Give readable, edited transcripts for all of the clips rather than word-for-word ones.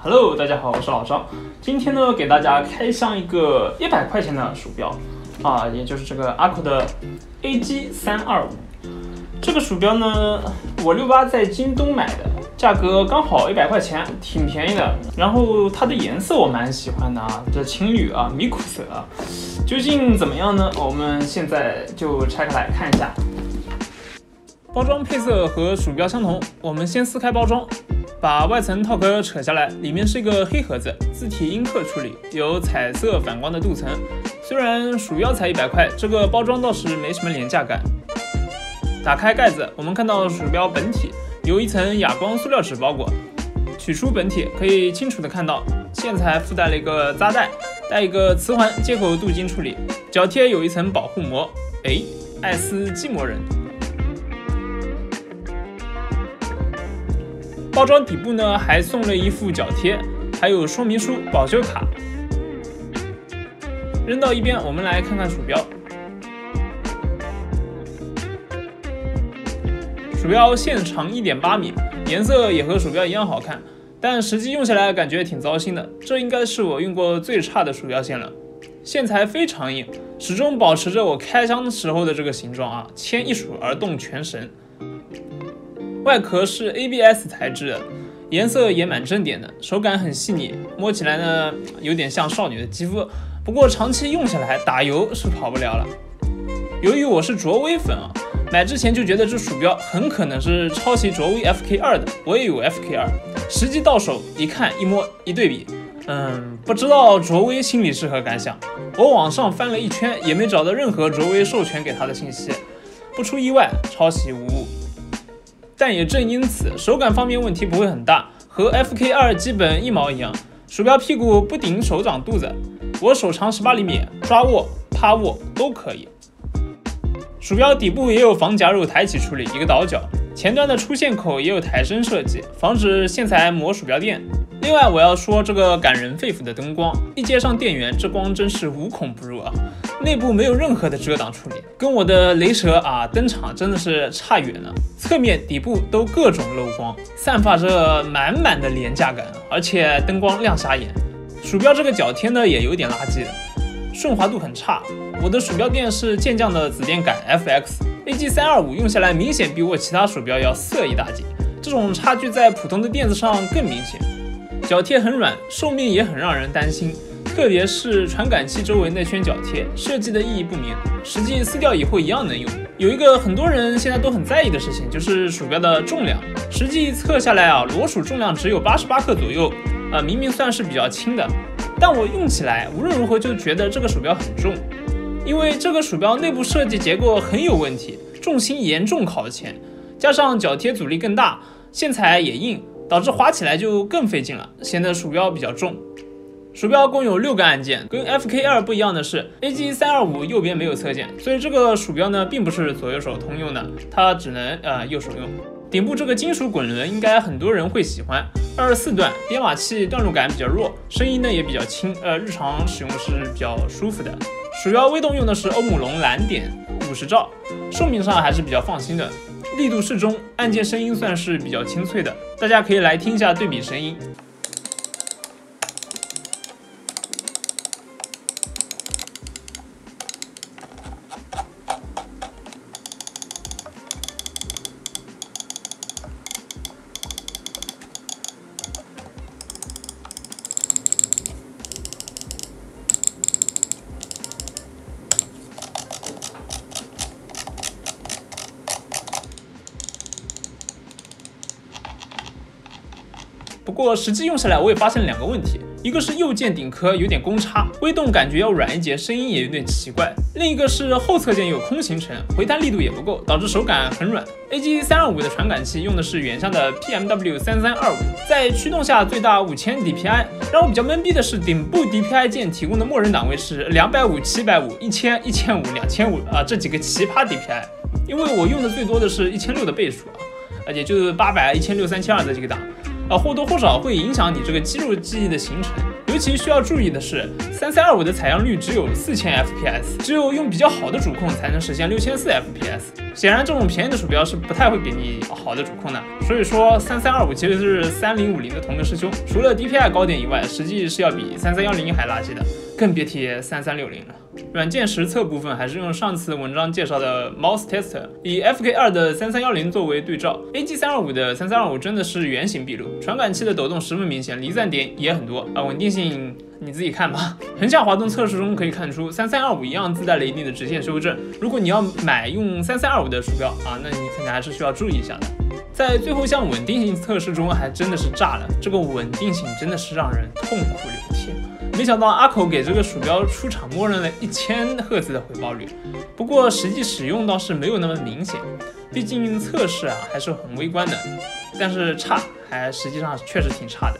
Hello， 大家好，我是老张。今天呢，给大家开箱一个100块钱的鼠标啊，也就是这个 ACO 的 AG325。这个鼠标呢，我68在京东买的，价格刚好100块钱，挺便宜的。然后它的颜色我蛮喜欢的啊，这青绿啊，米苦色啊，究竟怎么样呢？我们现在就拆开来看一下。包装配色和鼠标相同，我们先撕开包装。把外层套壳扯下来，里面是一个黑盒子，字体阴刻处理，有彩色反光的镀层。虽然鼠标才100块，这个包装倒是没什么廉价感。打开盖子，我们看到鼠标本体由一层哑光塑料纸包裹。取出本体，可以清楚的看到线材附带了一个扎带，带一个磁环接口镀金处理。脚贴有一层保护膜，爱斯基摩人。包装底部呢还送了一副脚贴，还有说明书、保修卡。扔到一边，我们来看看鼠标。鼠标线长 1.8 米，颜色也和鼠标一样好看，但实际用下来感觉挺糟心的。这应该是我用过最差的鼠标线了。线材非常硬，始终保持着我开箱时候的这个形状啊，牵一鼠而动全神。外壳是 ABS 材质的，颜色也蛮正点的，手感很细腻，摸起来呢有点像少女的肌肤。不过长期用下来，打油是跑不了了。由于我是卓威粉啊，买之前就觉得这鼠标很可能是抄袭卓威 FK2 的，我也有 FK2，实际到手一看一摸一对比，不知道卓威心里是何感想。我网上翻了一圈，也没找到任何卓威授权给他的信息，不出意外，抄袭无误。但也正因此，手感方面问题不会很大，和 FK2 基本一毛一样。鼠标屁股不顶手掌肚子，我手长18厘米，抓握、趴握都可以。鼠标底部也有防夹肉抬起处理，一个倒角，前端的出线口也有抬升设计，防止线材磨鼠标垫。另外我要说这个感人肺腑的灯光，一接上电源，这光真是无孔不入啊！内部没有任何的遮挡处理，跟我的雷蛇啊登场真的是差远了。侧面、底部都各种漏光，散发着满满的廉价感，而且灯光亮瞎眼。鼠标这个脚贴呢也有点垃圾的，顺滑度很差。我的鼠标垫是健将的紫电感 FX AG325，用下来明显比我其他鼠标要色一大截，这种差距在普通的垫子上更明显。脚贴很软，寿命也很让人担心，特别是传感器周围那圈脚贴，设计的意义不明，实际撕掉以后一样能用。有一个很多人现在都很在意的事情，就是鼠标的重量。实际测下来啊，裸鼠重量只有88克左右，明明算是比较轻的，但我用起来无论如何就觉得这个鼠标很重，因为这个鼠标内部设计结构很有问题，重心严重靠前，加上脚贴阻力更大，线材也硬，导致滑起来就更费劲了，显得鼠标比较重。鼠标共有6个按键，跟 FK2 不一样的是 AG325 右边没有侧键，所以这个鼠标呢并不是左右手通用的，它只能右手用。顶部这个金属滚轮应该很多人会喜欢，24段，编码器段落感比较弱，声音呢也比较轻，日常使用是比较舒服的。鼠标微动用的是欧姆龙蓝点50兆，寿命上还是比较放心的，力度适中，按键声音算是比较清脆的，大家可以来听一下对比声音。不过实际用下来，我也发现了2个问题，一个是右键顶壳有点公差，微动感觉要软一截，声音也有点奇怪；另一个是后侧键有空行程，回弹力度也不够，导致手感很软。AG325 的传感器用的是原相的 PMW3325，在驱动下最大5000 DPI。让我比较懵逼的是，顶部 DPI 键提供的默认档位是250、750、1000、1500、2500啊，这几个奇葩 DPI。因为我用的最多的是1600的倍数啊，也就是800、1600、3200这几个档。或多或少会影响你这个肌肉记忆的形成。尤其需要注意的是，3325的采样率只有4000 fps， 只有用比较好的主控才能实现6400 fps。显然，这种便宜的鼠标是不太会给你好的主控的。所以说，3325其实是3050的同个师兄，除了 DPI 高点以外，实际是要比3310还垃圾的，更别提3360了。软件实测部分还是用上次文章介绍的 Mouse Tester， 以 FK2 的3310作为对照 ，AG325 的3325真的是原形毕露，传感器的抖动十分明显，离散点也很多啊，稳定性你自己看吧。横向滑动测试中可以看出，3325一样自带了一定的直线修正。如果你要买用3325的鼠标啊，那你肯定还是需要注意一下的。在最后项稳定性测试中，还真的是炸了，这个稳定性真的是让人痛哭流涕。没想到阿口给这个鼠标出厂默认了1000赫兹的回报率，不过实际使用倒是没有那么明显，毕竟测试还是很微观的，但是差还实际上确实挺差的。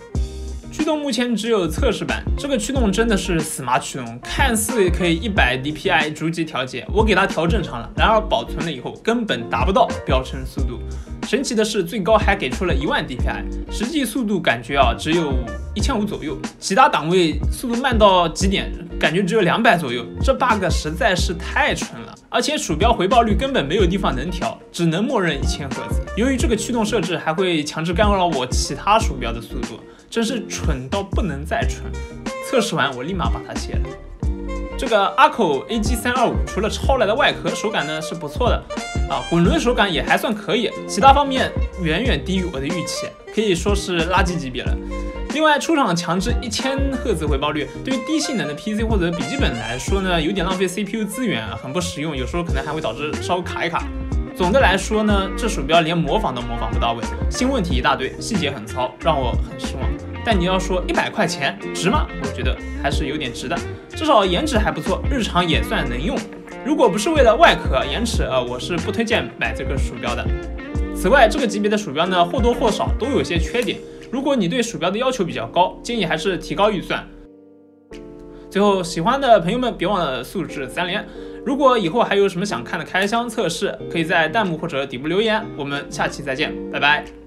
驱动目前只有测试版，这个驱动真的是死麻驱动，看似可以100 DPI 逐级调节，我给它调正常了，然而保存了以后根本达不到标称速度。神奇的是，最高还给出了10000 DPI， 实际速度感觉只有1500左右，其他档位速度慢到极点，感觉只有200左右，这 bug 实在是太蠢了。而且鼠标回报率根本没有地方能调，只能默认1000赫兹。由于这个驱动设置还会强制干扰我其他鼠标的速度，真是蠢到不能再蠢。测试完我立马把它卸了。这个 ACO AG325 除了超来的外壳，手感呢是不错的滚轮手感也还算可以，其他方面远远低于我的预期，可以说是垃圾级别了。另外，出厂强制1000赫兹回报率，对于低性能的 PC 或者笔记本来说呢，有点浪费 CPU 资源，很不实用，有时候可能还会导致稍微卡一卡。总的来说呢，这鼠标连模仿都模仿不到位，新问题一大堆，细节很糙，让我很失望。但你要说100块钱值吗？我觉得还是有点值的，至少颜值还不错，日常也算能用。如果不是为了外壳延迟，我是不推荐买这个鼠标的。此外，这个级别的鼠标呢，或多或少都有些缺点。如果你对鼠标的要求比较高，建议还是提高预算。最后，喜欢的朋友们别忘了素质3连。如果以后还有什么想看的开箱测试，可以在弹幕或者底部留言。我们下期再见，拜拜。